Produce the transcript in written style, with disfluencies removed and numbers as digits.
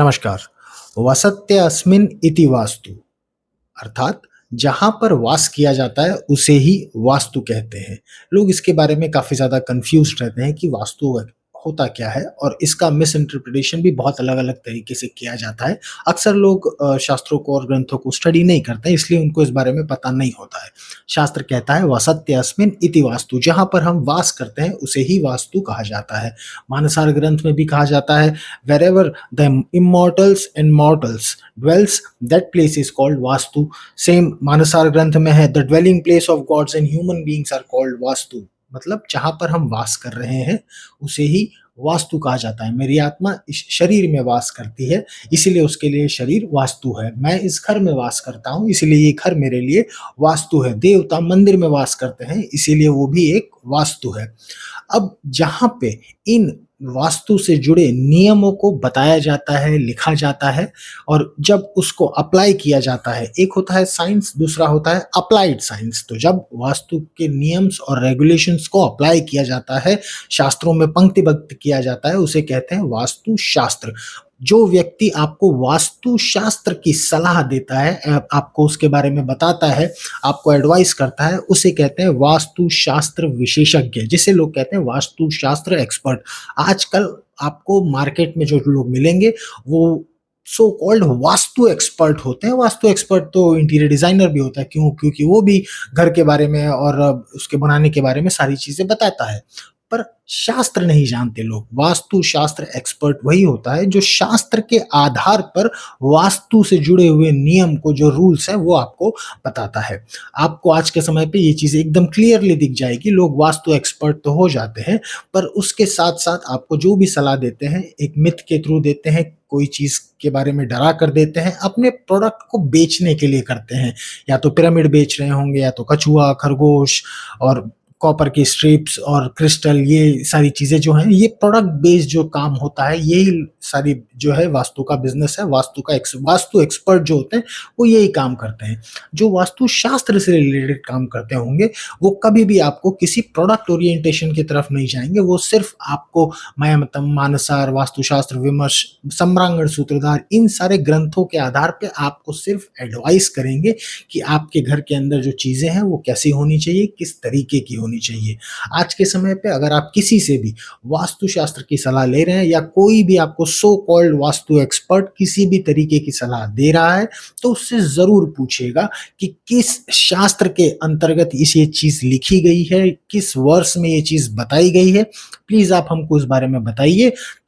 नमस्कार। वसत्य अस्मिन् इति वास्तु अर्थात जहाँ पर वास किया जाता है उसे ही वास्तु कहते हैं। लोग इसके बारे में काफ़ी ज़्यादा कन्फ्यूज़्ड रहते हैं कि वास्तु होता क्या है और इसका मिसइंटरप्रिटेशन भी बहुत अलग-अलग तरीके से किया जाता है। अक्सर लोग शास्त्रों को और ग्रंथों को स्टडी नहीं करते हैं, इसलिए उनको इस बारे में पता नहीं होता है। शास्त्र कहता है वसत्य अस्मिन् इति वास्तु, जहाँ पर हम वास करते हैं उसे ही वास्तु कहा जाता है। मानसार ग्रंथ में भी कहा जाता है wherever the immortals and mortals dwells that place is called vastu. Same Manasara ग्रंथ में है the dwelling place of gods and human beings are called vastu. मतलब जहाँ पर हम वास कर रहे हैं उसे ही वास्तु कहा जाता है। मेरी आत्मा इस शरीर में वास करती है, इसीलिए उसके लिए शरीर वास्तु है। मैं इस घर में वास करता हूँ, इसीलिए ये घर मेरे लिए वास्तु है। देवता मंदिर में वास करते हैं, इसीलिए वो भी एक वास्तु है। अब जहाँ पे इन वास्तु से जुड़े नियमों को बताया जाता है, लिखा जाता है और जब उसको अप्लाई किया जाता है, एक होता है साइंस, दूसरा होता है अप्लाइड साइंस। तो जब वास्तु के नियम्स और रेगुलेशंस को अप्लाई किया जाता है, शास्त्रों में पंक्तिबद्ध किया जाता है, उसे कहते हैं वास्तु शास्त्र। जो व्यक्ति आपको वास्तु शास्त्र की सलाह देता है, आपको उसके बारे में बताता है, आपको एडवाइस करता है, उसे कहते हैं वास्तु शास्त्र विशेषज्ञ, जिसे लोग कहते हैं वास्तु शास्त्र एक्सपर्ट। आजकल आपको मार्केट में जो लोग मिलेंगे वो सो कॉल्ड वास्तु एक्सपर्ट होते हैं। वास्तु एक्सपर्ट तो इंटीरियर डिजाइनर भी होता है, क्यों? क्योंकि वो भी घर के बारे में और उसके बनाने के बारे में सारी चीजें बताता है। पर शास्त्र नहीं जानते लोग। वास्तु शास्त्र एक्सपर्ट वही होता है जो शास्त्र के आधार पर वास्तु से जुड़े हुए नियम को, जो रूल्स हैं, वो आपको बताता है। आपको आज के समय पे ये चीज़ एकदम क्लियरली दिख जाएगी। लोग वास्तु एक्सपर्ट तो हो जाते हैं, पर उसके साथ-साथ आपको जो भी सलाह देते हैं, एक मिथ के थ्रू देते हैं, कोई चीज़ के बारे में डरा कर देते हैं, अपने प्रोडक्ट को बेचने के लिए करते हैं। या तो पिरामिड बेच रहे होंगे, या तो कछुआ, खरगोश और कॉपर की स्ट्रिप्स और क्रिस्टल, ये सारी चीज़ें जो हैं, ये प्रोडक्ट बेस्ड जो काम होता है, यही सारी जो है वास्तु का बिज़नेस है। वास्तु एक्सपर्ट जो होते हैं, वो यही काम करते हैं। जो वास्तु शास्त्र से रिलेटेड काम करते होंगे, वो कभी भी आपको किसी प्रोडक्ट ओरिएंटेशन की तरफ नहीं जाएँगे। वो सिर्फ़ आपको मयामतम, मानसार, वास्तुशास्त्र विमर्श, सम्रांगण सूत्रधार, इन सारे ग्रंथों के आधार पे आपको सिर्फ़ एडवाइस करेंगे कि आपके घर के अंदर जो चीज़ें हैं, वो कैसी होनी चाहिए, किस तरीके की होनी चाहिए। आज के समय पे अगर आप किसी से भी वास्तुशास्त्र की सलाह ले रहे हैं, या कोई भी आपको सो कॉल्ड वास्तु एक्सपर्ट किसी भी तरीके की सलाह दे रहा है, तो उससे ज़रूर पूछिएगा कि किस शास्त्र के अंतर्गत ये चीज़ लिखी गई है, किस वर्ष में ये चीज़ बताई गई है। प्लीज़ आप हमको इस बारे में बताइए।